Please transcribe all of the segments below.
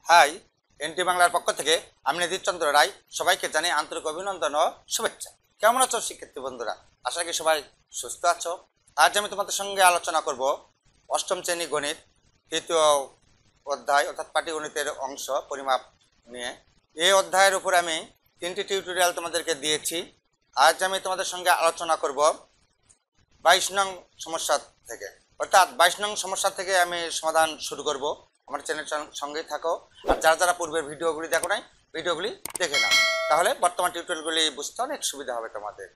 High, N T বাংলার পক্ষ থেকে আমি নিধির চন্দ্র রায় সবাইকে জানাই আন্তরিক অভিনন্দন ও শুভেচ্ছা। কেমন আছো শিক্ষার্থী বন্ধুরা? আশা করি সবাই সুস্থ আছো। আজ আমি তোমাদের সঙ্গে আলোচনা করব অষ্টম শ্রেণী গণিত তৃতীয় অধ্যায় অর্থাৎ পাটিগণিতের অংশ পরিমাপ নিয়ে। এই অধ্যায়ের উপর আমি 3টি টিউটোরিয়াল তোমাদেরকে দিয়েছি। আজ আমি তোমাদের সঙ্গে আলোচনা করব 22 নং সমস্যা থেকে, অর্থাৎ 22 নং সমস্যা থেকে আমি সমাধান শুরু করব। আমার চ্যানেল সঙ্গেই থাকো, আর যারা যারা পূর্বের ভিডিওগুলি দেখো নাই ভিডিওগুলি দেখে নাও, তাহলে বর্তমান টিউটোরিয়ালগুলি বুঝতে অনেক সুবিধা হবে তোমাদের।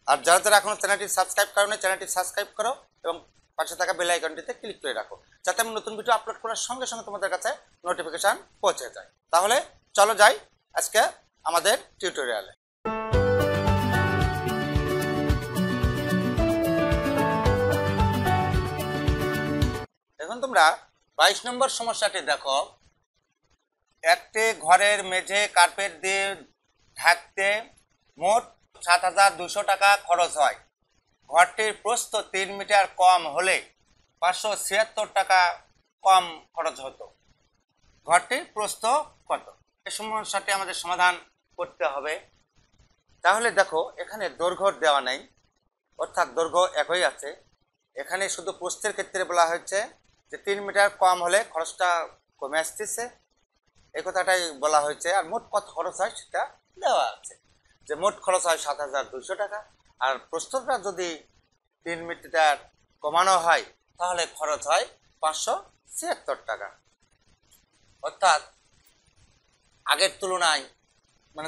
আর যারা যারা এখনো চ্যানেলটি সাবস্ক্রাইব করো না, চ্যানেলটি সাবস্ক্রাইব করো এবং পাশে থাকা বেল আইকনটিতে ক্লিক করে রাখো, যাতে আমি নতুন ভিডিও আপলোড করার সঙ্গে সঙ্গে তোমাদের কাছে নোটিফিকেশান পৌঁছে যায়। তাহলে চলো যাই আজকে আমাদের টিউটোরিয়ালে। এখন তোমরা 22 নম্বর সমস্যাটি দেখো। একটি ঘরের মেঝে কার্পেট দিয়ে ঢাকতে মোট 7,200 টাকা খরচ হয়। ঘরটির প্রস্থ 3 মিটার কম হলে 576 টাকা কম খরচ হতো। ঘরটির প্রস্থ কত? এই সমস্যাটি আমাদের সমাধান করতে হবে। তাহলে দেখো, এখানে দৈর্ঘ্য দেওয়া নেই, অর্থাৎ দৈর্ঘ্য একই আছে। এখানে শুধু প্রস্থের ক্ষেত্রে বলা হয়েছে যে 3 মিটার কম হলে খরচটা কমে আসতেছে, এই কথাটাই বলা হয়েছে। আর মোট কত খরচ হয় সেটা দেওয়া আছে, যে মোট খরচ হয় 7,200 টাকা। আর প্রস্থটা যদি 3 মিটার কমানো হয় তাহলে খরচ হয় 576 টাকা। অর্থাৎ আগের তুলনায় মানে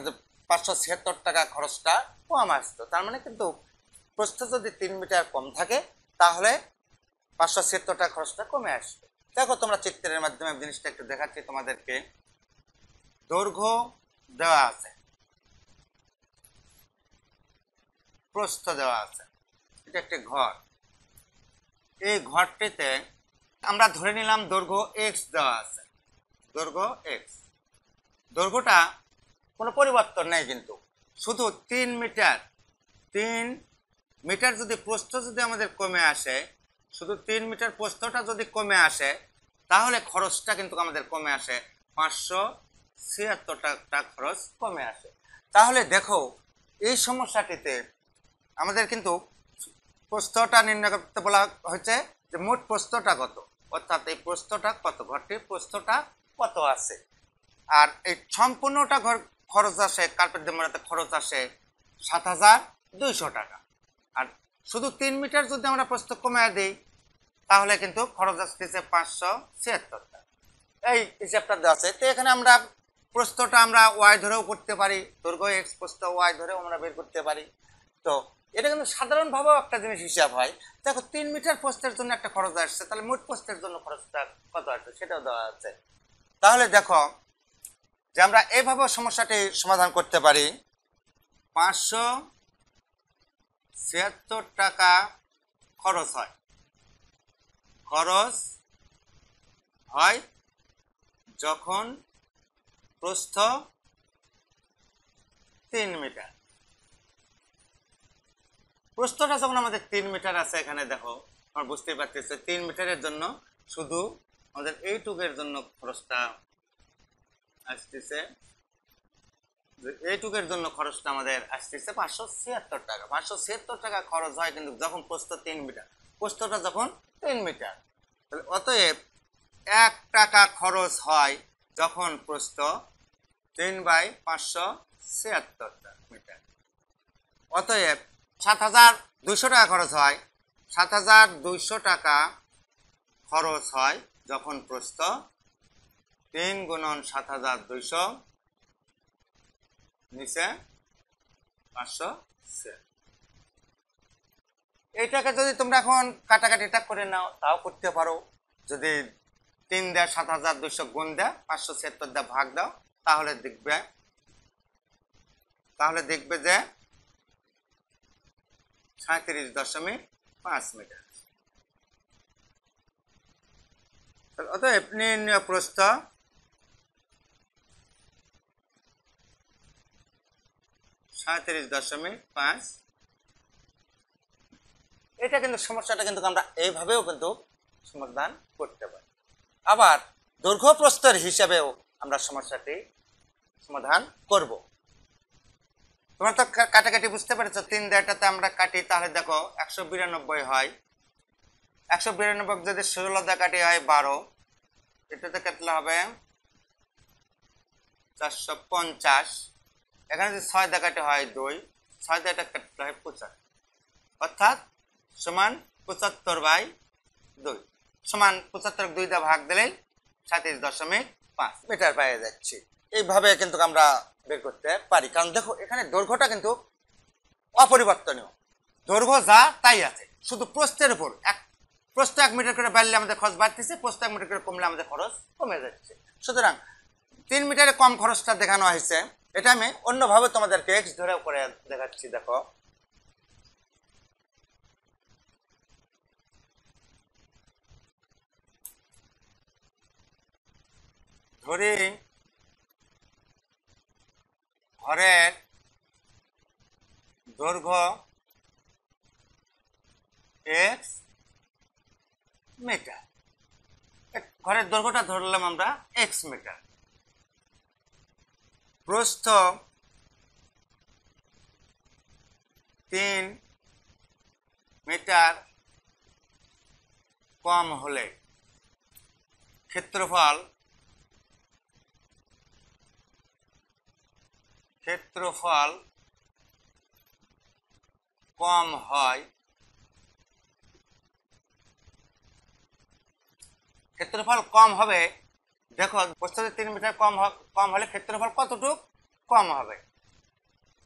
576 টাকা খরচটা কম আসতো। তার মানে কিন্তু প্রস্থ যদি 3 মিটার কম থাকে তাহলে 576 টাকা খরচটা কমে আসবে। দেখো, তোমরা চিত্রের মাধ্যমে জিনিসটা একটু দেখাচ্ছি তোমাদেরকে। দৈর্ঘ্য দেওয়া আছে, প্রস্থ দেওয়া আছে, এটা একটি ঘর। এই ঘরটিতে আমরা ধরে নিলাম দৈর্ঘ্য এক্স দেওয়া আছে, দৈর্ঘ্য এক্স। দৈর্ঘ্যটা কোনো পরিবর্তন নেই, কিন্তু শুধু 3 মিটার। 3 মিটার যদি প্রস্থ যদি আমাদের কমে আসে, শুধু 3 মিটার প্রস্থটা যদি কমে আসে তাহলে খরচটা কিন্তু আমাদের কমে আসে 576 টাকা খরচ কমে আসে। তাহলে দেখো, এই সমস্যাটিতে আমাদের কিন্তু প্রস্থটা নির্ণয় করতে বলা হয়েছে যে মোট প্রস্থটা কত, অর্থাৎ এই প্রস্থটা কত, ঘরটির প্রস্থটা কত আছে। আর এই সম্পূর্ণটা খরচ আসে, কার্পেট দিয়ে মোড়াতে খরচ আসে 7,200 টাকা। আর শুধু 3 মিটার যদি আমরা প্রস্থ কমে দিই তাহলে কিন্তু খরচ আসতেছে 576 টাকা। এই হিসাবটা দেওয়া আছে। তো এখানে আমরা প্রস্থটা আমরা ওয়াই ধরেও করতে পারি, দৈর্ঘ্য এক্স, প্রস্থ ওয়াই ধরেও আমরা বের করতে পারি। তো এটা কিন্তু সাধারণভাবেও একটা জিনিস হিসাব হয়। দেখো, 3 মিটার প্রস্থের জন্য একটা খরচ আসছে, তাহলে মোট প্রস্থের জন্য খরচটা কত আসছে সেটাও দেওয়া আছে। তাহলে দেখো যে আমরা এইভাবে সমস্যাটি সমাধান করতে পারি। 576 টাকা খরচ হয়, খরচ হয় যখন প্রস্থ 3 মিটার। প্রস্থটা যখন আমাদের 3 মিটার আছে, এখানে দেখো আমরা বুঝতে পারতেছি 3 মিটারের জন্য শুধু আমাদের এইটুকের জন্য খরচটা আসতেছে, এইটুকের জন্য খরচটা আমাদের আসতেছে 576 টাকা। 576 টাকা খরচ হয় কিন্তু যখন প্রস্থ 3 মিটার, প্রস্থটা যখন 3 মিটার। তাহলে অতএব 1 টাকা খরচ হয় যখন প্রস্থ 3/576 মিটার। অতএব 7,200 টাকা খরচ হয়, 7,200 টাকা খরচ হয় যখন প্রস্থ 3 × 7,200 নিচে 500। এইটাকে যদি তোমরা এখন কাটাকাটিটা করে নাও তাও করতে পারো। যদি 3 দিয়ে 7,200 গুণ দেয়, 576 দিয়ে ভাগ দাও, তাহলে দেখবে যে 37.5 মিটার। অতএব নির্ণয় প্রস্থ (37.5). এটা কিন্তু সমস্যাটা কিন্তু আমরা এইভাবেও কিন্তু সমাধান করতে পারি। আবার দৈর্ঘ্য প্রস্থের হিসাবেও আমরা সমস্যাটি সমাধান করব। তোমরা তো কাটাকাটি বুঝতে পেরেছো, 3 দেটাতে আমরা কাটি তাহলে দেখো 192 হয়। 192 যদি 16 দিয়ে কাটি হয় 12, এটাতে কাটলে হবে 450। এখানে যদি 6 দিয়ে কাটি হয় 2, 6 দিয়ে এটা কাটলে হয় 75, অর্থাৎ সমান 75/2 সমান 75 2 দিয়ে ভাগ দিলেই 37.5 মিটার পেয়ে যাচ্ছি। এইভাবে কিন্তু আমরা বের করতে পারি, কারণ দেখো এখানে দৈর্ঘ্যটা কিন্তু অপরিবর্তনীয়, দৈর্ঘ্য যা তাই আছে, শুধু প্রস্থের উপর প্রস্থ 1 মিটার করে বাড়লে আমাদের খরচ বাড়তেছে, প্রস্থ 1 মিটার করে কমলে আমাদের খরচ কমে যাচ্ছে। সুতরাং 3 মিটারে কম খরচটা দেখানো হয়েছে, এটা আমি অন্যভাবে তোমাদেরকে এক্স ধরে করে দেখাচ্ছি। দেখো ধরি ঘরের দৈর্ঘ্য এক্স মিটার, ঘরের দৈর্ঘ্যটা ধরলাম আমরা এক্স মিটার, প্রস্থ 3 মিটার কম হলে ক্ষেত্রফল কম হয়। ক্ষেত্রফল কম হবে, দেখো প্রস্থ 3 মিটার কম হলে ক্ষেত্রফল কতটুকু কম হবে?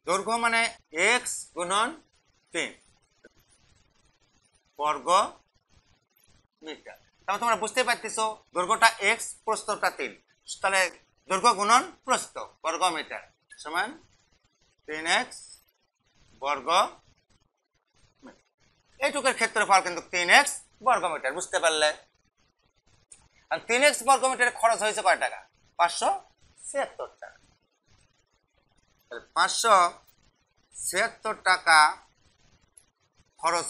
দৈর্ঘ্য মানে এক্স গুণন 3 বর্গ মিটার। তাহলে তোমরা বুঝতে পারতেছো দৈর্ঘ্যটা এক্স, প্রস্থটা 3, তাহলে দৈর্ঘ্য গুণন প্রস্থ বর্গ মিটার সমান 3x বর্গ মিটার। এইটুকুর ক্ষেত্রফল কিন্তু 3x বর্গ মিটার, বুঝতে পারলে? আর 3x বর্গ মিটারের খরচ হয়েছে কয় টাকা? 576 টাকা। 576 টাকা খরচ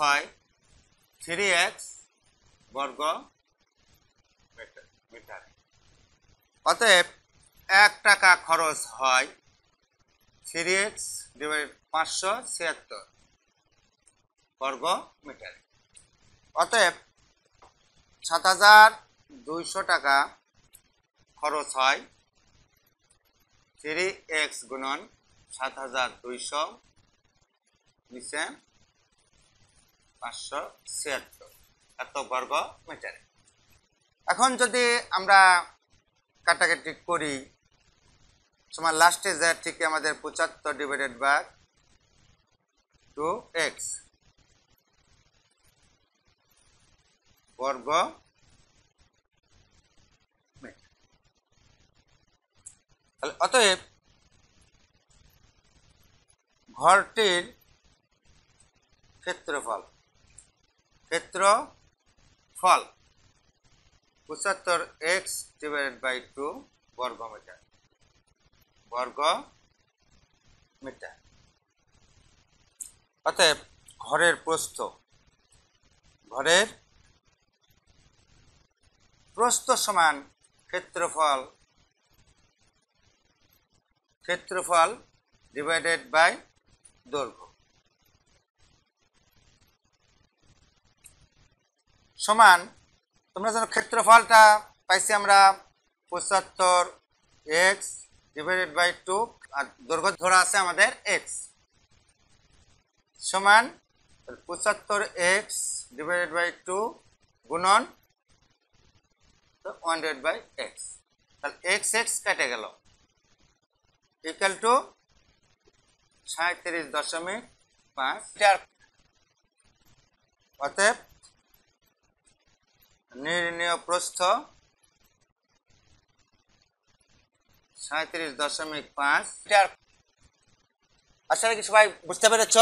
হয় 3x বর্গ মিটার। অতএব 1 টাকা খরচ হয় 3x ডিভাইডেড 576 বর্গ মিটার। অতএব 7200 টাকা খরচ হয় 3x গুণন 7200 নিচে 576 এত বর্গ মিটার। এখন যদি আমরা কাটাকাটি করি, সমান লাস্টে যা ঠিক আমাদের 75 ডিভাইডেড বাই 2x বর্গ মিটার। তাহলে অতএব ঘরটির ক্ষেত্রফল 75x ডিভাইডেড বাই 2 বর্গ মিটার। অতএব ঘরের প্রস্থ সমান ক্ষেত্রফল ডিভাইডেড বাই দৈর্ঘ্য সমান, তোমরা জানো ক্ষেত্রফলটা পাইছি আমরা 75x ডিভাইডেড বাই 2 আর দৈর্ঘ্য ধরা আছে আমাদের x সমান 75x ডিভাইডেড বাই 2 গুণন 100/x। তাহলে x কেটে গেল ইকুয়াল টু 37.5। অতএব নির্ণেয় প্রস্থ 37.5 মিটার। আশা করি সবাই বুঝতে পেরেছ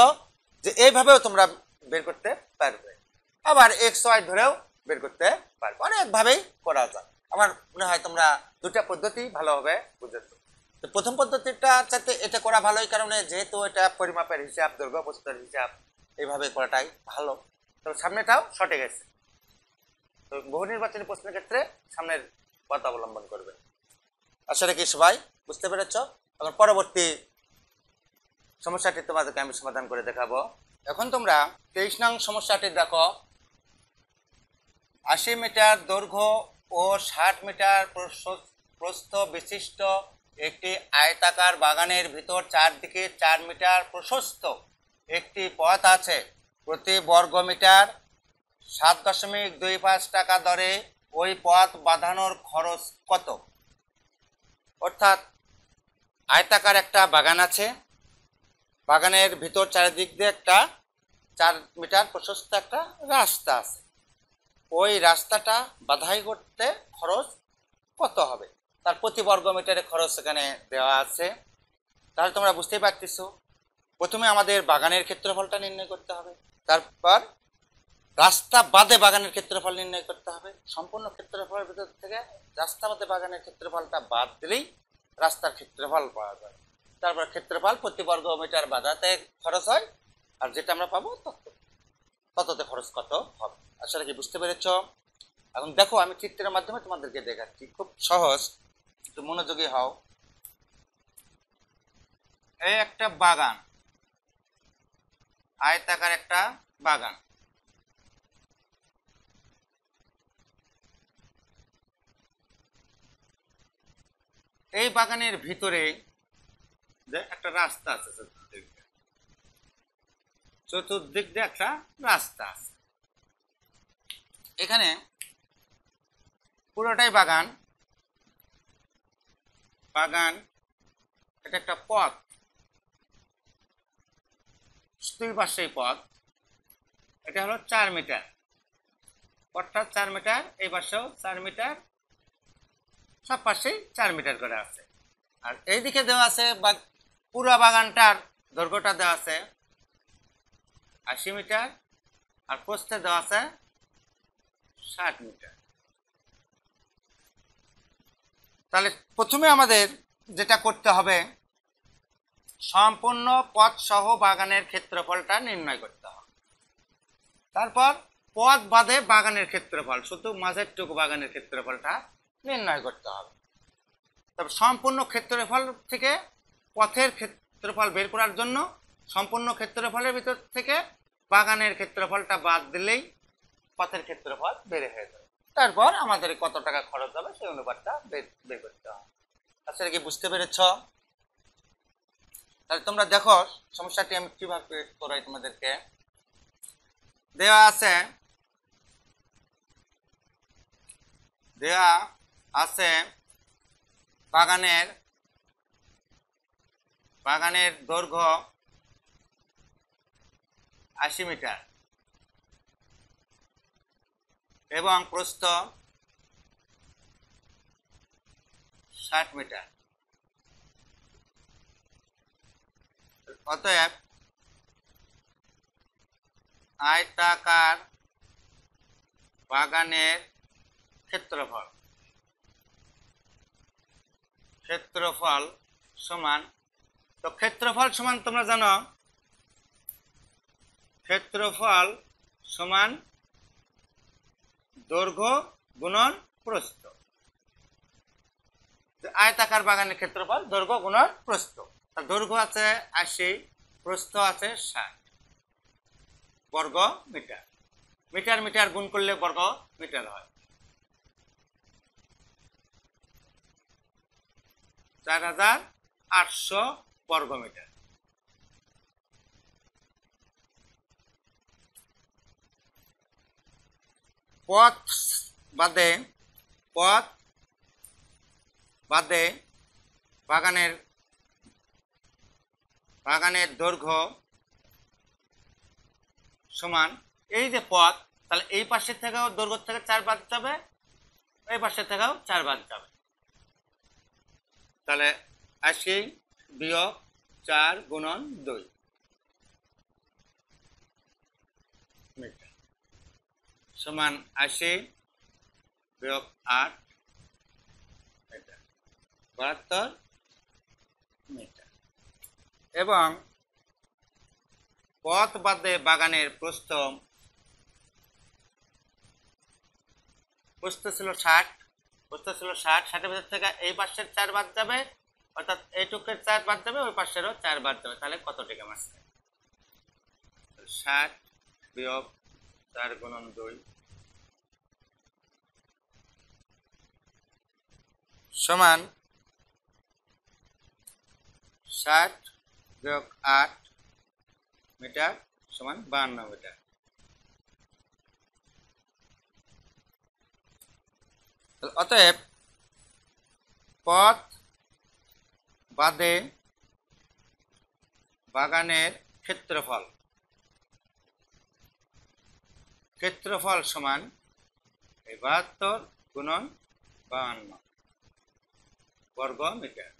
যে এইভাবেও তোমরা বের করতে পারবে, আবার xy ধরেও বের করতে পারবে, অনেকভাবেই করা যায়। আমার মনে হয় তোমরা দুটা পদ্ধতি ভালোভাবে বুঝেছো। তো প্রথম পদ্ধতিটা চাইতে এটা করা ভালোই, কারণে যেহেতু এটা পরিমাপের হিসাব, দৈর্ঘ্য প্রস্থের হিসাব, এইভাবে করাটাই ভালো। তবে সামনেটাও সঠিক আছে। তো বহু নির্বাচনী প্রশ্নের ক্ষেত্রে সামনের পথ অবলম্বন করবে। আসলে কি সবাই বুঝতে পেরেছ? এখন পরবর্তী সমস্যাটি তোমাদেরকে আমি সমাধান করে দেখাবো। এখন তোমরা 23 নং সমস্যাটি দেখো। 80 মিটার দৈর্ঘ্য ও 60 মিটার প্রস্থ বিশিষ্ট একটি আয়তাকার বাগানের ভিতর চারদিকে 4 মিটার প্রশস্ত একটি পথ আছে। প্রতি বর্গ মিটার 7.25 টাকা দরে ওই পথ বাঁধানোর খরচ কত? অর্থাৎ আয়তাকার একটা বাগান আছে, বাগানের ভিতর চারিদিক দিয়ে একটা 4 মিটার প্রশস্ত একটা রাস্তা আছে। ওই রাস্তাটা বাধাই করতে খরচ কত হবে? তার প্রতি বর্গ মিটারে খরচ এখানে দেওয়া আছে। তাহলে তোমরা বুঝতেই পারতেছো, প্রথমে আমাদের বাগানের ক্ষেত্রফলটা নির্ণয় করতে হবে, তারপর রাস্তা বাদে বাগানের ক্ষেত্রফল নির্ণয় করতে হবে। সম্পূর্ণ ক্ষেত্রফলের ভিতর থেকে রাস্তা বাদে বাগানের ক্ষেত্রফলটা বাদ দিলেই রাস্তার ক্ষেত্রফল পাওয়া যায়। তারপর ক্ষেত্রফল প্রতি বর্গ মিটার বাধাতে খরচ হয়, আর যেটা আমরা পাবো তততে খরচ কত হবে। আসলে কি বুঝতে পেরেছ? এখন দেখো, আমি চিত্রের মাধ্যমে তোমাদেরকে দেখাচ্ছি, খুব সহজ, একটু মনোযোগী হও। এই একটা বাগান, আয়তাকার একটা বাগান। এই বাগানের ভিতরে যে একটা রাস্তা আছে, চতুর্দিক দিয়ে একটা রাস্তা আছে। এখানে পুরোটাই বাগান, এটা একটা পথ, দুই পাশেই পথ। এটা হলো 4 মিটার, পথটা 4 মিটার, এই পাশেও 4 মিটার, সব পাশেই 4 মিটার করে আছে। আর এইদিকে দেওয়া আছে পুরো বাগানটার দৈর্ঘ্যটা দেওয়া আছে 80 মিটার, আর প্রস্থে দেওয়া আছে 60 মিটার। তাহলে প্রথমে আমাদের যেটা করতে হবে, সম্পূর্ণ পথ সহ বাগানের ক্ষেত্রফলটা নির্ণয় করতে হবে। তারপর পথ বাদে বাগানের ক্ষেত্রফল, শুধু মাঝের টুকু বাগানের ক্ষেত্রফলটা নির্ণয় করতে হবে। তবে সম্পূর্ণ ক্ষেত্রফল থেকে পথের ক্ষেত্রফল বের করার জন্য সম্পূর্ণ ক্ষেত্রফলের ভিতর থেকে বাগানের ক্ষেত্রফলটা বাদ দিলেই পথের ক্ষেত্রফল বের হয়ে যাবে। তারপর আমাদের কত টাকা খরচ হবে সেই অনুপাতটা বের করতে হবে। আসলে কি বুঝতে পেরেছ? তাহলে তোমরা দেখো সমস্যাটি আমি কিভাবে করাই। তোমাদেরকে দেওয়া আছে বাগানের দৈর্ঘ্য 80 মিটার এবং প্রস্থ 60 মিটার। অতএব আয়তাকার বাগানের ক্ষেত্রফল সমান, তো ক্ষেত্রফল সমান তোমরা জানো, ক্ষেত্রফল সমান দৈর্ঘ্য গুণন প্রস্থ। আয়তাকার বাগানের ক্ষেত্রফল দৈর্ঘ্য গুণন প্রস্থ। দৈর্ঘ্য আছে 80, প্রস্থ আছে 60 বর্গ মিটার। মিটার মিটার গুণ করলে বর্গ মিটার হয়। 4800 বর্গ মিটার। পথ বাদে বাগানের দৈর্ঘ্য সমান, এই যে পথ, তাহলে এই পাশের থেকেও দৈর্ঘ্য থেকে 4 বাদ যাবে, এই পাশের থেকেও 4 বাদ যাবে। তাহলে 80 বিয়োগ 4 গুণন 2 মিটার সমান 80 বিয়োগ 8 মিটার, 72 মিটার। এবং পথ বাদে বাগানের প্রস্থ প্রস্থ ছিল 60, প্রস্থ ছিল 60, 60-এর ভিতর থেকে এই পাশের 4 বাদ যাবে, অর্থাৎ এইটুকের 4 বাদ যাবে, ওই পাশেরও 4 বাদ যাবে, তাহলে কত টাকা মাসে? 60 বিয়োগ 4 গুণন 2 সমান 60 বিয়োগ 8 মিটার সমান 52 মিটার। অতএব পথ বাদে বাগানের ক্ষেত্রফল সমান 72 গুণন 52 বর্গ মিটার।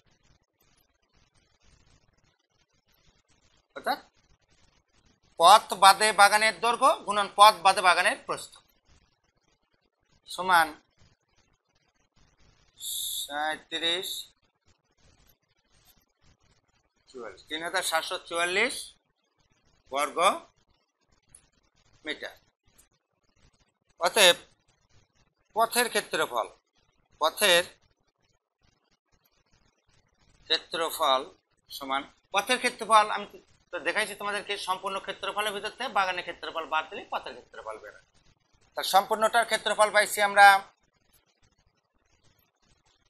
অর্থাৎ পথ বাদে বাগানের দৈর্ঘ্য গুণন পথ বাদে বাগানের প্রস্থ সমান 37 3744 বর্গ মিটার। অতএব পথের ক্ষেত্রফল সমান পথের ক্ষেত্রফল আমি তো দেখাইছি তোমাদেরকে, সম্পূর্ণ ক্ষেত্রফলের ভিতর থেকে বাগানের ক্ষেত্রফল বাদ দিলে পথের ক্ষেত্রফল বেরোয়। তার সম্পূর্ণটার ক্ষেত্রফল পাইছি আমরা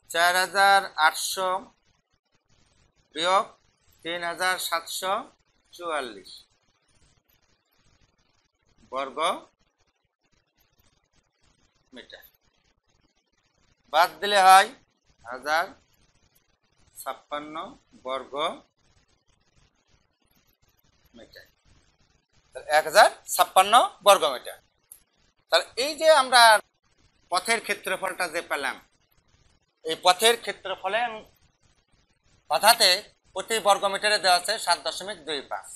4800 বিয়োগ 3744 বর্গ মিটার। বাদ দিলে হয় 1056 বর্গ মিটার, 1056 বর্গ মিটার। তাহলে এই যে আমরা পথের ক্ষেত্রফলটা যে পেলাম, এই পথের ক্ষেত্রফলে বাধাতে প্রতি বর্গ মিটারে দেওয়া আছে 7.25।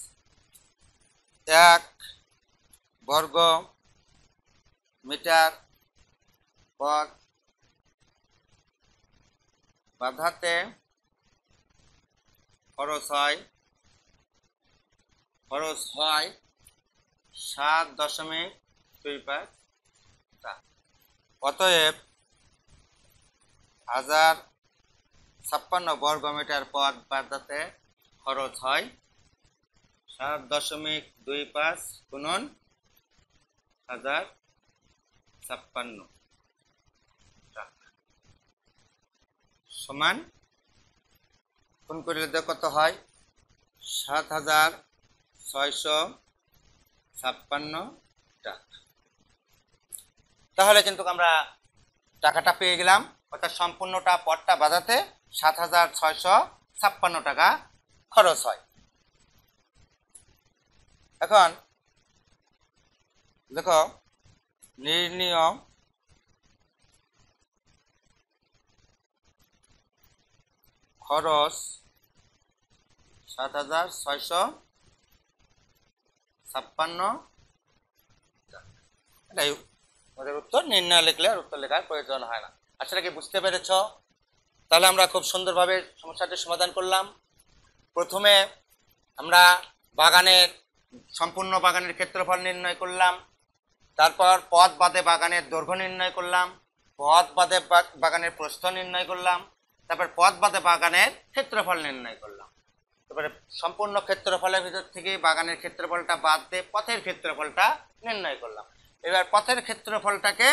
1 বর্গ মিটার পথ বাধাতে খরচ হয় 7.25। অতএব 1056 বর্গ মিটার পথ বাধাতে খরচ হয় 7.25 গুণন 1056 টাকা সমান কোন করলে কত হয়? 7656 টাকা। তাহলে কিন্তু আমরা টাকাটা পেয়ে গেলাম, অর্থাৎ সম্পূর্ণটা পথটা বাঁধাতে 7656 টাকা খরচ হয়। এখন দেখো নির্ণীয় খরচ 7656 এটাই আমাদের উত্তর। নির্ণয় লিখলে আর উত্তর লেখার প্রয়োজন হয় না। আসলে কি বুঝতে পেরেছ? তাহলে আমরা খুব সুন্দরভাবে সমস্যাটি সমাধান করলাম। প্রথমে আমরা বাগানের সম্পূর্ণ বাগানের ক্ষেত্রফল নির্ণয় করলাম, তারপর পথ বাদে বাগানের দৈর্ঘ্য নির্ণয় করলাম, পথ বাদে বাগানের প্রস্থ নির্ণয় করলাম, তারপর পথ বাদে বাগানের ক্ষেত্রফল নির্ণয় করলাম। তারপরে সম্পূর্ণ ক্ষেত্রফলের ভিতর থেকে বাগানের ক্ষেত্রফলটা বাদ দিয়ে পথের ক্ষেত্রফলটা নির্ণয় করলাম। এবার পথের ক্ষেত্রফলটাকে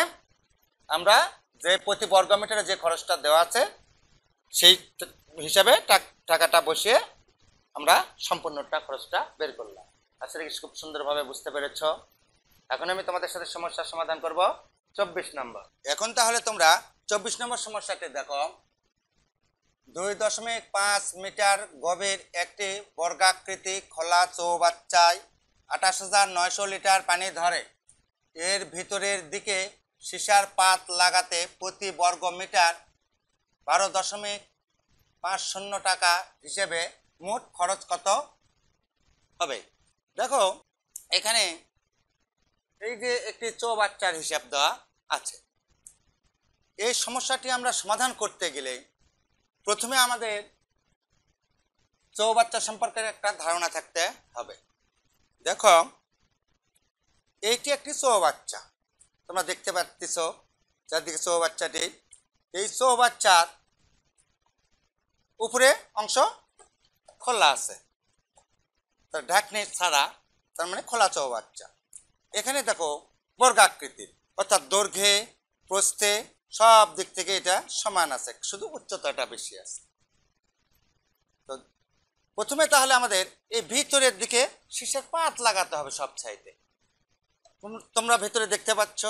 আমরা যে প্রতি বর্গ মিটারে যে খরচটা দেওয়া আছে সেই হিসাবে টাকাটা বসিয়ে আমরা সম্পূর্ণটা খরচটা বের করলাম। আসলে খুব সুন্দরভাবে বুঝতে পেরেছ। এখন আমি তোমাদের সাথে সমস্যার সমাধান করব 24 নম্বর। এখন তাহলে তোমরা 24 নম্বর সমস্যাটি দেখো। 2.5 মিটার গভীর একটি বর্গাকৃতি খোলা চৌবাচ্চায় 28,900 লিটার পানি ধরে। এর ভিতরের দিকে সীসার পাত লাগাতে প্রতি বর্গ মিটার 12.50 টাকা হিসেবে মোট খরচ কত হবে? দেখো এখানে এই যে একটি চৌবাচ্চার হিসাব দেওয়া আছে। এই সমস্যাটি আমরা সমাধান করতে গেলে প্রথমে আমাদের চৌবাচ্চা সম্পর্কে একটা ধারণা থাকতে হবে। দেখো এইটি একটি চৌবাচ্চা, তোমরা দেখতে পাচ্ছ চারদিকে চৌবাচ্চাটি, এই চৌবাচ্চার উপরে অংশ খোলা আছে, তার ঢাকনি ছাড়া, তার মানে খোলা চৌবাচ্চা। এখানে দেখো বর্গাকৃতির, অর্থাৎ দৈর্ঘ্যে প্রস্থে সব দিক থেকে এটা সমান আছে, শুধু উচ্চতাটা বেশি আছে। তো প্রথমে তাহলে আমাদের এই ভিতরের দিকে সীসার পাত লাগাতে হবে সব সাইডে। তোমরা ভেতরে দেখতে পাচ্ছ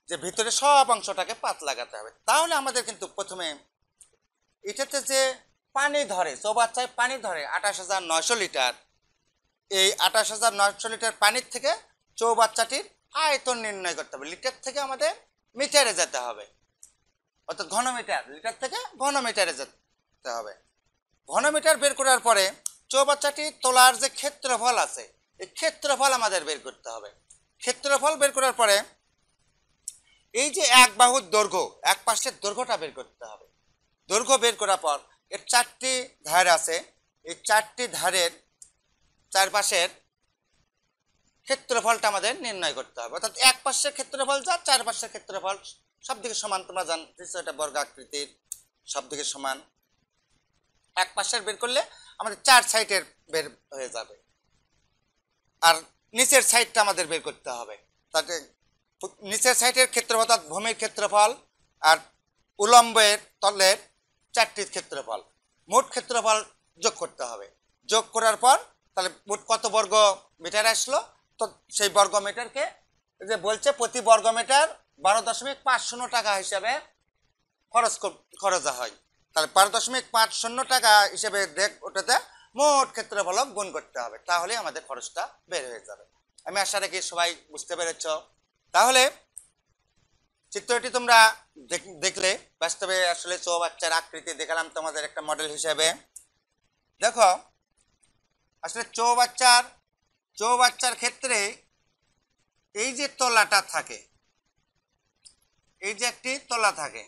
যে ভিতরে সব অংশটাকে পাত লাগাতে হবে। তাহলে আমাদের কিন্তু প্রথমে এটাতে যে পানি ধরে, চৌবাচ্চায় পানি ধরে 28,900 লিটার, এই 28,900 লিটার পানির থেকে চৌবাচ্চাটির আয়তন নির্ণয় করতে হবে। লিটার থেকে আমাদের মিটারে যেতে হবে, অর্থাৎ ঘনমিটার, লিটার থেকে ঘনমিটারে যেতে হবে। ঘনমিটার বের করার পরে চৌবাচ্চাটি তোলার যে ক্ষেত্রফল আছে, এই ক্ষেত্রফল আমাদের বের করতে হবে। ক্ষেত্রফল বের করার পরে এই যে এক বাহুর দৈর্ঘ্য, এক পাশের দৈর্ঘ্যটা বের করতে হবে। দৈর্ঘ্য বের করার পর এর 4টি ধার আছে, এই 4টি ধারের চারপাশের ক্ষেত্রফলটা আমাদের নির্ণয় করতে হবে। অর্থাৎ এক পাশের ক্ষেত্রফল যা, চার পাশের ক্ষেত্রফল সব দিকে সমান। তোমরা জানতেছো এটা বর্গাকৃতির, সব দিকে সমান। এক পাশের বের করলে আমাদের 4 সাইডের বের হয়ে যাবে, আর নিচের সাইডটা আমাদের বের করতে হবে। তাতে নিচের সাইডের ক্ষেত্রফল অর্থাৎ ভূমির ক্ষেত্রফল আর উলম্বের তলের 4টির ক্ষেত্রফল, মোট ক্ষেত্রফল যোগ করতে হবে। যোগ করার পর তাহলে মোট কত বর্গ মিটার আসলো, তো সেই বর্গ মিটারকে যে বলছে প্রতি বর্গ মিটার 12.50 টাকা হিসাবে খরচ হয়। তাহলে 12.50 টাকা হিসেবে ওটাতে মোট ক্ষেত্রফল গুণ করতে হবে, তাহলে আমাদের খরচটা বের হয়ে যাবে। আমি আশা রাখি সবাই বুঝতে পেরেছ। তাহলে চিত্রটি তোমরা দেখলে, বাস্তবে আসলে চৌবাচ্চার আকৃতি দেখালাম তোমাদের একটা মডেল হিসেবে। দেখো আসলে চৌবাচ্চার ক্ষেত্রে এই যে তলাটা থাকে, এই যে একটি তলা থাকে,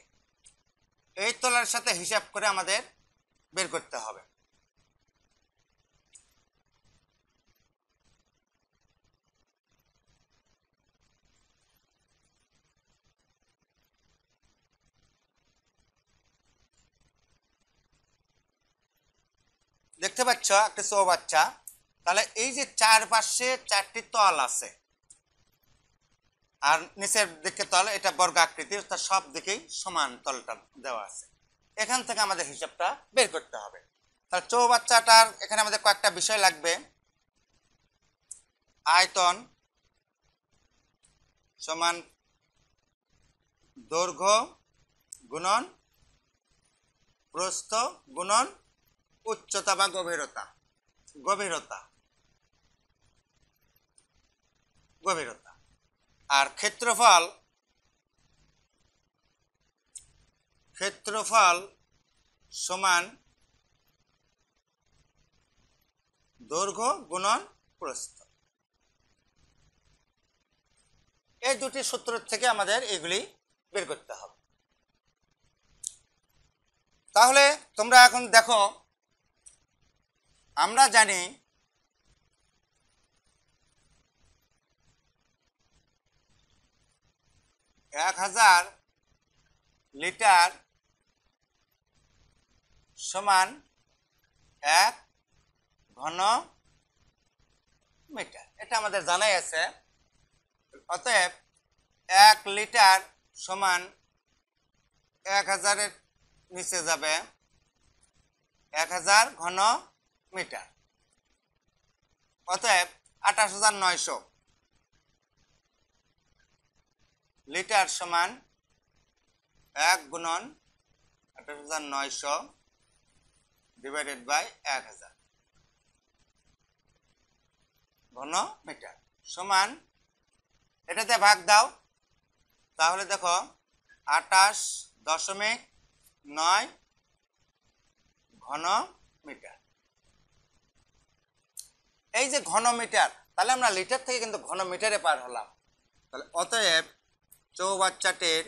এই তলার সাথে হিসাব করে আমাদের বের করতে হবে। দেখতে পাচ্ছ একটা চৌবাচ্চা, তাহলে এই যে চারপাশে 4টি তল আছে আর নিচের দিকে তল, এটা বর্গাকৃতির, অর্থাৎ সব দিকেই সমান তলটা দেওয়া আছে। এখান থেকে আমাদের হিসাবটা বের করতে হবে। তাহলে চৌবাচ্চাটার এখানে আমাদের কয়েকটা বিষয় লাগবে। আয়তন সমান দৈর্ঘ্য গুণন প্রস্থ গুণন উচ্চতা বা গভীরতা, আর ক্ষেত্রফল সমান দৈর্ঘ্য গুণন প্রস্থ। এই দুটি সূত্র থেকে আমাদের এগুলি বের করতে হবে। তাহলে তোমরা এখন দেখো, আমরা জানি 1000 লিটার সমান 1 ঘন মিটার, এটা আমাদের জানাই আছে। অতএব 1 লিটার সমান 1000-এর নিচে যাবে 1000 ঘন মিটার। অতএব 28,900 লিটার সমান 1 গুণন 28,900 ডিভাইডেড বাই 1000 ঘন মিটার সমান, এটাতে ভাগ দাও, তাহলে দেখো 28.9 ঘন মিটার। এই যে ঘন মিটার, তাহলে আমরা লিটার থেকে কিন্তু ঘন মিটারে পার হলাম। তাহলে অতএব চৌবাচ্চাটির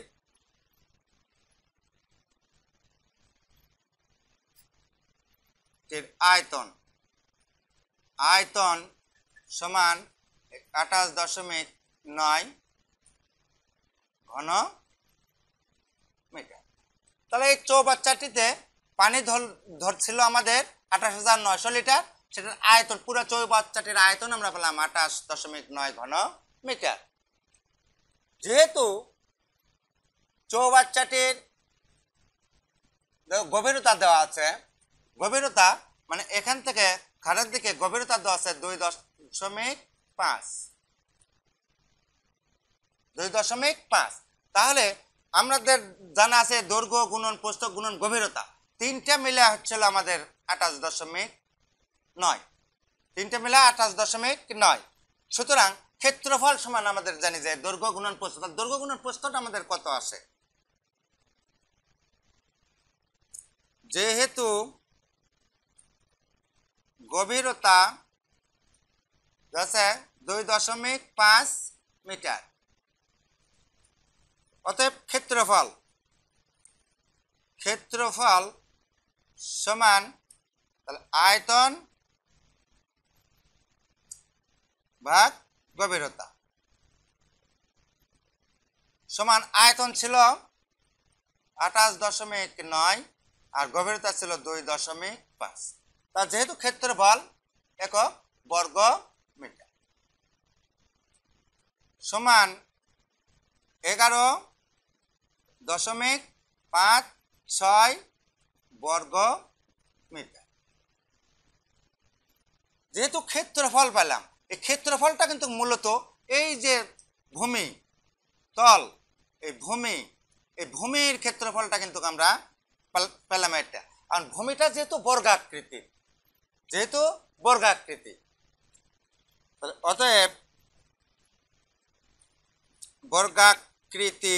আয়তন সমান 28.9 ঘন তাহলে এই চৌবাচ্চাটিতে পানি ধরছিল আমাদের 28,900 লিটার, সেটার আয়তন পুরো চৌবাচ্চাটির আয়তন আমরা পেলাম 28.9 ঘন মিটার। যেহেতু চৌবাচ্চাটির গভীরতা দেওয়া আছে, গভীরতা মানে এখান থেকে খাড়ার দিকে গভীরতা দেওয়া আছে 2.5, তাহলে আমাদের জানা আছে দৈর্ঘ্য গুণন প্রস্থ গুণন গভীরতা, তিনটা মিলে হচ্ছিল আমাদের 28.9, তিনটা মিলে 28.9। সুতরাং ক্ষেত্রফল সমান আমাদের জানি যে দৈর্ঘ্য গুণন প্রস্থ, দৈর্ঘ্য গুণন প্রস্থটা আমাদের কত আসে, যেহেতু গভীরতা আছে 2.5 মিটার, অতএব ক্ষেত্রফল সমান তাহলে আয়তন ভাগ গভীরতা সমান, আয়তন ছিল 28.9 আর গভীরতা ছিল 2.5। তা যেহেতু ক্ষেত্রফল একক বর্গ মিটার সমান 11.56 বর্গ মিটার। যেহেতু ক্ষেত্রফল পেলাম, এই ক্ষেত্রফলটা কিন্তু মূলত এই যে ভূমি তল, এই ভূমির ক্ষেত্রফলটা কিন্তু আমরা পেলাম এটা। কারণ ভূমিটা যেহেতু বর্গাকৃতি, অতএব বর্গাকৃতি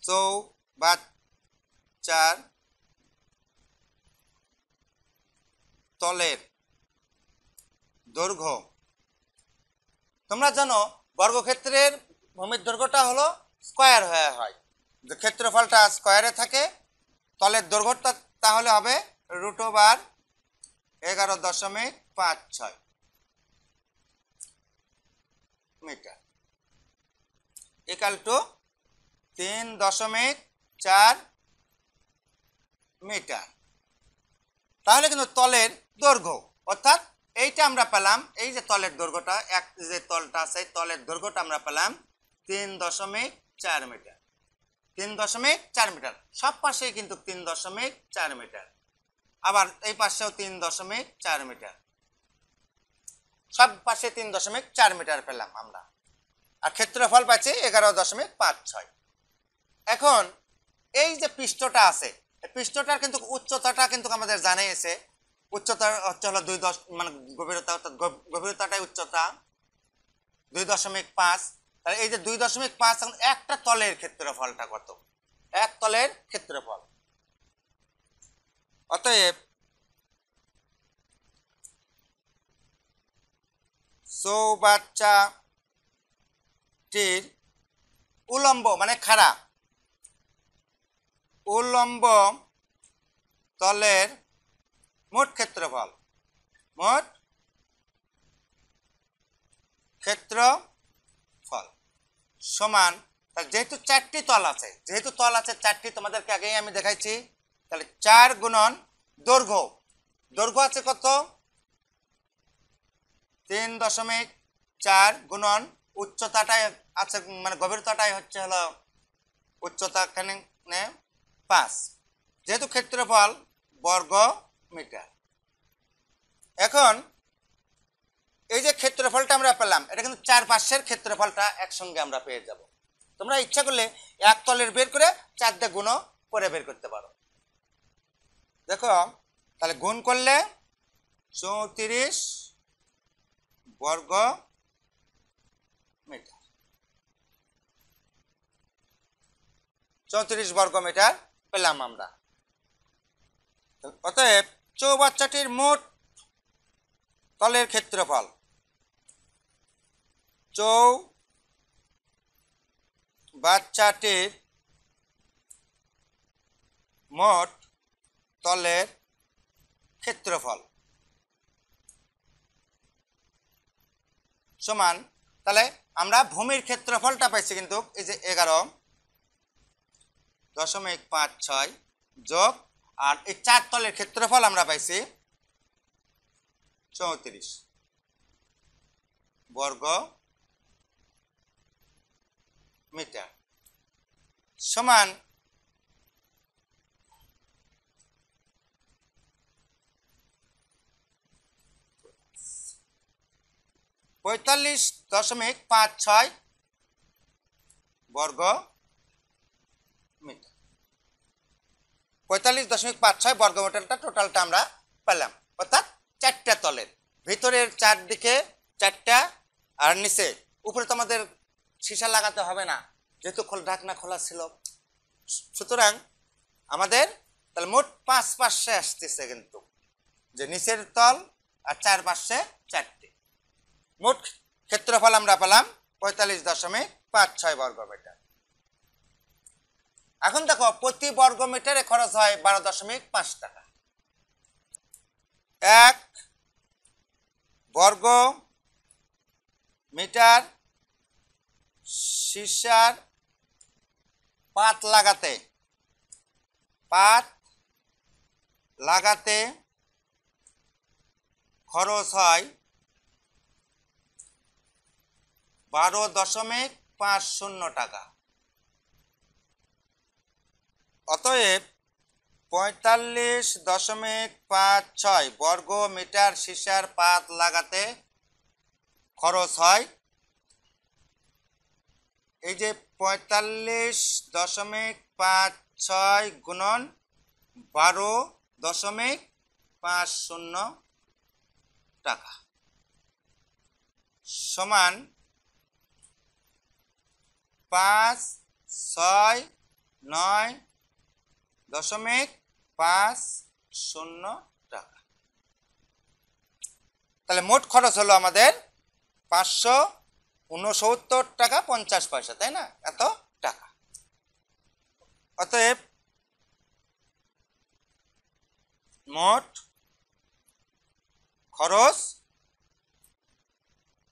চৌবাচ্চার তলের দৈর্ঘ্য, তোমরা জানো বর্গক্ষেত্রের ভূমির দৈর্ঘ্যটা হলো স্কয়ার হয়ে হয়, যে ক্ষেত্রফলটা স্কয়ারে থাকে, তলের দৈর্ঘ্যটা তাহলে হবে √11.56 মিটার ইকুয়াল টু 3.4 মিটার। তাহলে কিন্তু তলের দৈর্ঘ্য, অর্থাৎ এইটা আমরা পেলাম, এই যে তলের দৈর্ঘ্যটা, এক যে তলটা আছে তলের দৈর্ঘ্যটা আমরা পেলাম 3.4 মিটার। 3.4 মিটার, সব পাশেই কিন্তু 3.4 মিটার, আবার এই পাশেও 3.4 মিটার, সব পাশে 3.4 মিটার পেলাম আমরা, আর ক্ষেত্রফল পাচ্ছি 11.56। এখন এই যে পৃষ্ঠটা আছে, পৃষ্ঠটার কিন্তু উচ্চতাটা কিন্তু আমাদের জানাই আছে, উচ্চতা হচ্ছে হলো 2 মানে গভীরতা, অর্থাৎ গভীরতাটাই উচ্চতা 2.5। তাহলে এই যে 2.5, এখন একটা তলের ক্ষেত্রফলটা কত, এক তলের ক্ষেত্রফল, অতএব চৌবাচ্চাটির উলম্ব মানে খাড়া উলম্ব তলের মোট ক্ষেত্রফল সমান, যেহেতু চারটি তল আছে, চারটি, তোমাদেরকে আগেই আমি দেখাইছি, তাহলে 4 গুণন দৈর্ঘ্য আছে কত 3.4 গুণন উচ্চতাটাই আছে, মানে গভীরতাটাই হচ্ছে হলো উচ্চতা, এখানে 5, যেহেতু ক্ষেত্রফল বর্গ মিটার। এখন এই যে ক্ষেত্রফলটা আমরা পেলাম, এটা কিন্তু চার পাশের ক্ষেত্রফলটা একসঙ্গে আমরা পেয়ে যাব। তোমরা ইচ্ছা করলে এক তলের বের করে 4 দিয়ে গুণ করে বের করতে পারো। দেখো তাহলে গুণ করলে 34 বর্গ মিটার, 34 বর্গ মিটার পেলাম আমরা। অতএব চৌবাচ্চাটির মোট তলের ক্ষেত্রফল, চৌবাচ্চাটির মোট তলের ক্ষেত্রফল সমান, তাহলে আমরা ভূমির ক্ষেত্রফলটা পাইছি কিন্তু এই যে 11, 45.56 যোগ আর এই 4 তলের ক্ষেত্রফল আমরা পাইছি 34 বর্গ মিটার সমান 45.56 বর্গ মিটার। 45.56 বর্গ মিটারটা টোটালটা আমরা পেলাম, অর্থাৎ 4টা তলের ভিতরের 4 দিকে 4টা আর নিচে উপরে তো আমাদের সীসা লাগাতে হবে না যেহেতু ঢাকনা খোলা ছিল, সুতরাং আমাদের তাহলে মোট 5 পাশে আসতেছে, কিন্তু যে নিচের তল আর 4 পাশে 4টি, মোট ক্ষেত্রফল আমরা পেলাম 45.56 বর্গ মিটার। এখন দেখো প্রতি বর্গ মিটারে খরচ হয় 12.5 টাকা। 1 বর্গ মিটার সীসার পাত লাগাতে খরচ হয় 12.50 টাকা। অতএব 45.56 বর্গ মিটার সীসার পাত লাগাতে খরচ হয়, এই যে 45.56 গুণন 12.50 টাকা সমান 569.50 টাকা। তাহলে মোট খরচ হলো আমাদের 569 টাকা 50 পয়সা, তাই না? এত টাকা। অতএব মোট খরচ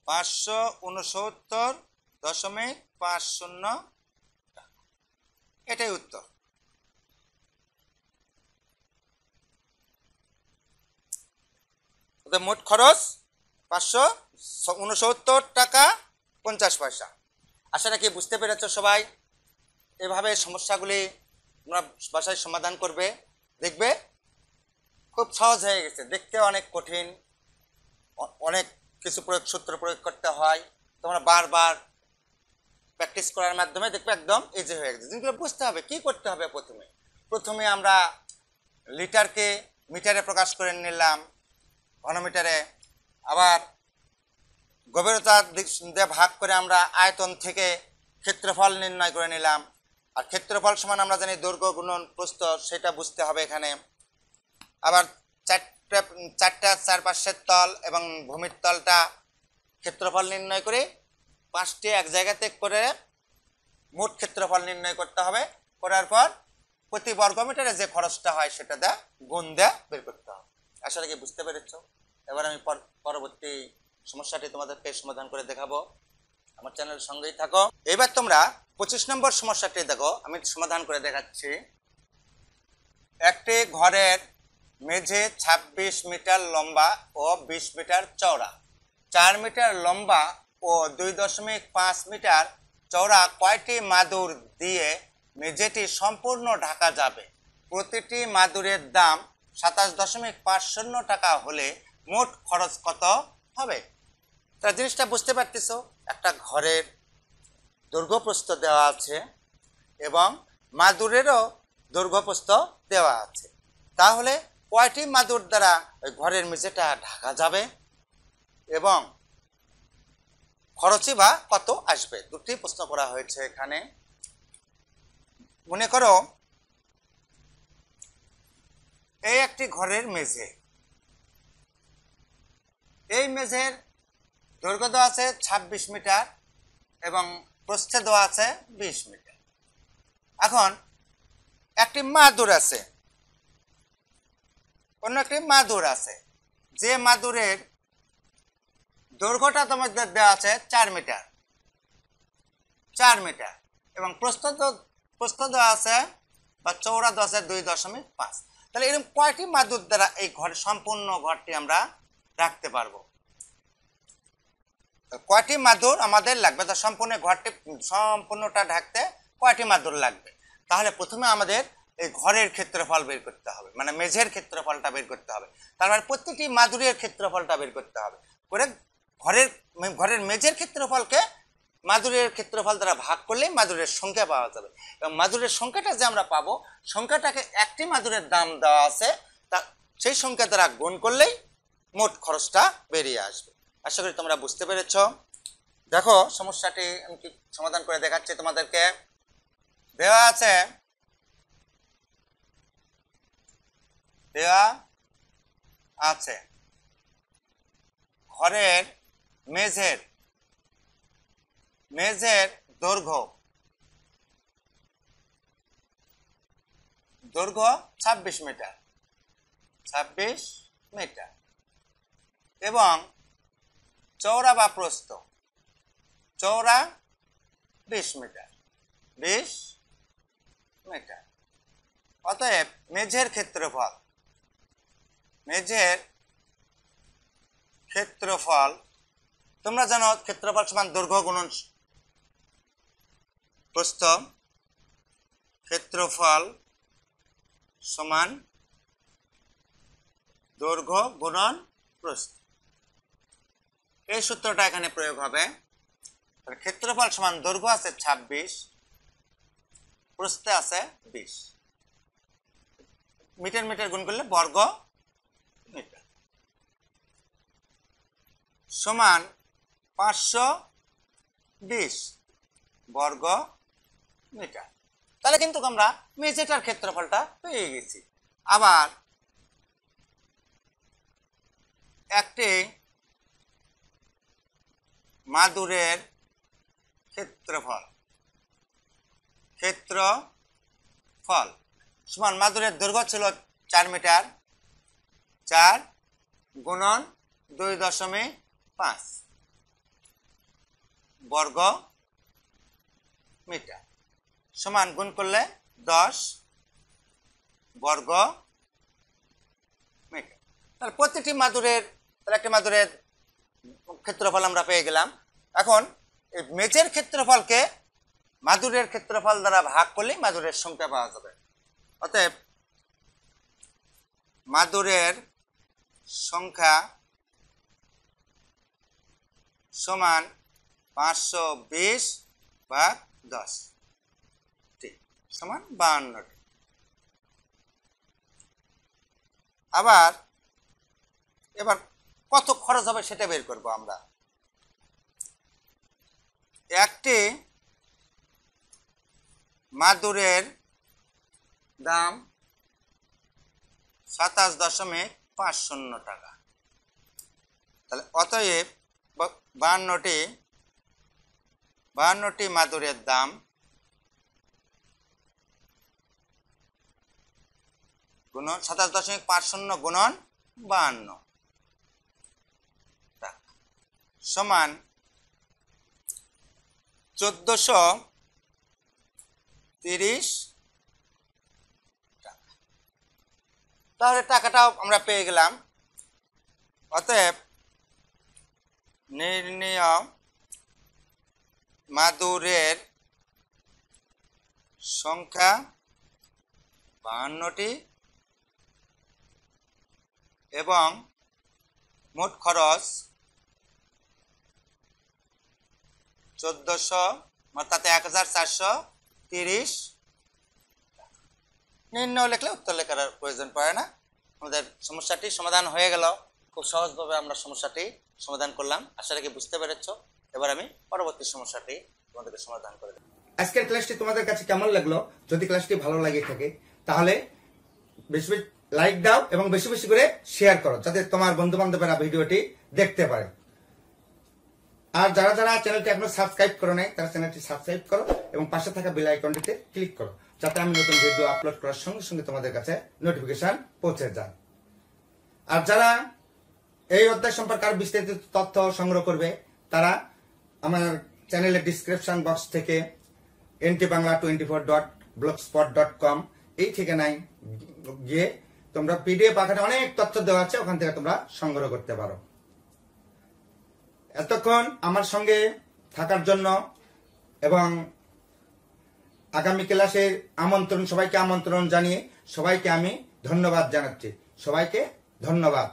569.50 টাকা। এটাই উত্তর। মোট খরচ 569 টাকা 50 পয়সা। আশা রাখি বুঝতে পেরেছ সবাই। এভাবে সমস্যাগুলি তোমরা বাসায় সমাধান করবে, দেখবে খুব সহজ হয়ে গেছে। দেখতে অনেক কঠিন, অনেক কিছু সূত্র প্রয়োগ করতে হয়, তোমরা বারবার প্র্যাকটিস করার মাধ্যমে দেখবে একদম ইজি হয়ে গেছে। যেগুলো বুঝতে হবে কি করতে হবে, প্রথমে আমরা লিটারকে মিটারে প্রকাশ করে নিলাম, ঘনমিটারে, আবার গভীরতার দিক দিয়ে ভাগ করে আমরা আয়তন থেকে ক্ষেত্রফল নির্ণয় করে নিলাম। আর ক্ষেত্রফল সমান আমরা জানি দৈর্ঘ্য গুণন প্রস্থ, সেটা বুঝতে হবে এখানে। আবার 4টা 4 পাশের তল এবং ভূমির তলটা ক্ষেত্রফল নির্ণয় করে 5টি এক জায়গাতে করে মোট ক্ষেত্রফল নির্ণয় করতে হবে। করার পর প্রতি বর্গ মিটারে যে খরচটা হয় সেটা দেয়া গুণ দেয়া বের করতে হবে। আশা রাখি বুঝতে পেরেছ। এবার আমি পরবর্তী সমস্যাটি তোমাদেরকে সমাধান করে দেখাবো, আমার চ্যানেলের সঙ্গেই থাকো। এবার তোমরা 25 নম্বর সমস্যাটি দেখো, আমি সমাধান করে দেখাচ্ছি। একটি ঘরের মেঝে 26 মিটার লম্বা ও 20 মিটার চওড়া, 4 মিটার লম্বা ও 2.5 মিটার চওড়া কয়টি মাদুর দিয়ে মেঝেটি সম্পূর্ণ ঢাকা যাবে? প্রতিটি মাদুরের দাম 27.50 টাকা হলে মোট খরচ কত হবে? তার জিনিসটা বুঝতে পারতেছো, একটা ঘরের দৈর্ঘ্য প্রস্থ দেওয়া আছে এবং মাদুরেরও দৈর্ঘ্য প্রস্থ দেওয়া আছে। তাহলে কয়টি মাদুর দ্বারা ওই ঘরের মেঝেটা ঢাকা যাবে এবং খরচই বা কত আসবে? দুটি প্রশ্ন করা হয়েছে এখানে। মনে করো এই একটি ঘরের মেঝে, এই মেঝের দৈর্ঘ্য দেওয়া আছে 26 মিটার এবং প্রস্থে দেওয়া আছে 20 মিটার। এখন একটি মাদুর আছে, অন্য একটি মাদুর আছে, যে মাদুরের দৈর্ঘ্যটা তোমাদের দেওয়া আছে 4 মিটার, 4 মিটার এবং প্রস্থ দেওয়া আছে বা চওড়া 2.5। তাহলে এরকম কয়টি মাদুর দ্বারা এই ঘর সম্পূর্ণ ঘরটি আমরা রাখতে পারবো? কয়টি মাদুর আমাদের লাগবে? তো সম্পূর্ণ ঘরটি সম্পূর্ণটা ঢাকতে কয়টি মাদুর লাগবে? তাহলে প্রথমে আমাদের এই ঘরের ক্ষেত্রফল বের করতে হবে, মানে মেঝের ক্ষেত্রফলটা বের করতে হবে। তারপরে প্রত্যেকটি মাদুরের ক্ষেত্রফলটা বের করতে হবে করে ঘরের মেঝের ক্ষেত্রফলকে মাদুরের ক্ষেত্রফল দ্বারা ভাগ করলেই মাদুরের সংখ্যা পাওয়া যাবে। এবং মাদুরের সংখ্যাটা যে আমরা পাবো, সংখ্যাটাকে একটি মাদুরের দাম দেওয়া আছে, তা সেই সংখ্যা দ্বারা গুণ করলেই মোট খরচটা বেরিয়ে আসবে। আশা করি তোমরা বুঝতে পেরেছ। দেখো সমস্যাটি আমি কি সমাধান করে দেখাচ্ছি তোমাদেরকে। দেওয়া আছে ঘরের মেঝের দৈর্ঘ্য 26 মিটার এবং চওড়া বা প্রস্থ 20 মিটার। অতএব মেঝের ক্ষেত্রফল তোমরা জানো, ক্ষেত্রফল সমান দৈর্ঘ্য গুণন প্রস্থ। ক্ষেত্রফল সমান দৈর্ঘ্য গুণন প্রস্থ, এই সূত্রটা এখানে প্রয়োগ হবে। ক্ষেত্রফল সমান দৈর্ঘ্য আছে 26, প্রস্থে আছে 20, মিটার গুণ করলে বর্গ মিটার সমান 520 বর্গ মিটার। তাহলে কিন্তু আমরা মেঝেটার ক্ষেত্রফলটা পেয়ে গেছি। আবার একটি মাদুরের ক্ষেত্রফল সমান মাদুরের দৈর্ঘ্য ছিল 4 মিটার, 4 গুণন 2.5 বর্গ মিটার সমান গুণ করলে 10 বর্গ মিটার। তাহলে প্রত্যেকটি মাদুরের একটি মাদুরের ক্ষেত্রফল আমরা পেয়ে গেলাম। এখন এই মেঝের ক্ষেত্রফলকে মাদুরের ক্ষেত্রফল দ্বারা ভাগ করলেই মাদুরের সংখ্যা পাওয়া যাবে। অতএব মাদুরের সংখ্যা সমান 520 ভাগ 10 সমান 52টি। এবার কত খরচ হবে সেটা বের করব আমরা। একটি মাদুরের দাম 27.50 টাকা। তাহলে অতএব 52টি মাদুরের দাম গুণন 27.50 গুণন 52 টাকা সমান 1430 টাকা। তাহলে টাকাটাও আমরা পেয়ে গেলাম। অতএব নির্ণেয় মাদুরের সংখ্যা 52টি এবং মোট খরচ 1400 অর্থাৎ 1430 টাকা। নির্ণয় লিখলে উত্তর লেখার প্রয়োজন পড়ে না। আমাদের সমস্যাটি সমাধান হয়ে গেল। খুব সহজভাবে আমরা সমস্যাটি সমাধান করলাম। আশা রাখি বুঝতে পেরেছ। এবার আমি পরবর্তী সমস্যাটি তোমাদেরকে সমাধান করে দেব। আজকের ক্লাসটি তোমাদের কাছে কেমন লাগলো? যদি ক্লাসটি ভালো লাগে থাকে তাহলে বেশি বেশি লাইক দাও এবং বেশি বেশি করে শেয়ার করো, যাতে তোমার বন্ধু বান্ধবেরা ভিডিওটি দেখতে পারে। আর যারা যারা চ্যানেলটি এখনো সাবস্ক্রাইব করো নাই, তারা চ্যানেলটি সাবস্ক্রাইব করো এবং পাশে থাকা বেল আইকনটিতে ক্লিক করো, যাতে আমি নতুন ভিডিও আপলোড করার সঙ্গে সঙ্গে তোমাদের কাছে নোটিফিকেশন পৌঁছে যায়। আর যারা এই অধ্যায় সম্পর্কে আর বিস্তারিত তথ্য সংগ্রহ করবে, তারা আমার চ্যানেলের ডিসক্রিপশন বক্স থেকে ntbangla24.blogspot.com এই ঠিকানায় গিয়ে তোমরা পিডিএফ আকারে অনেক তথ্য দেওয়া আছে, ওখান থেকে তোমরা সংগ্রহ করতে পারো। এতক্ষণ আমার সঙ্গে থাকার জন্য এবং আগামী ক্লাসের সবাইকে আমন্ত্রণ জানিয়ে সবাইকে আমি ধন্যবাদ জানাচ্ছি। সবাইকে ধন্যবাদ।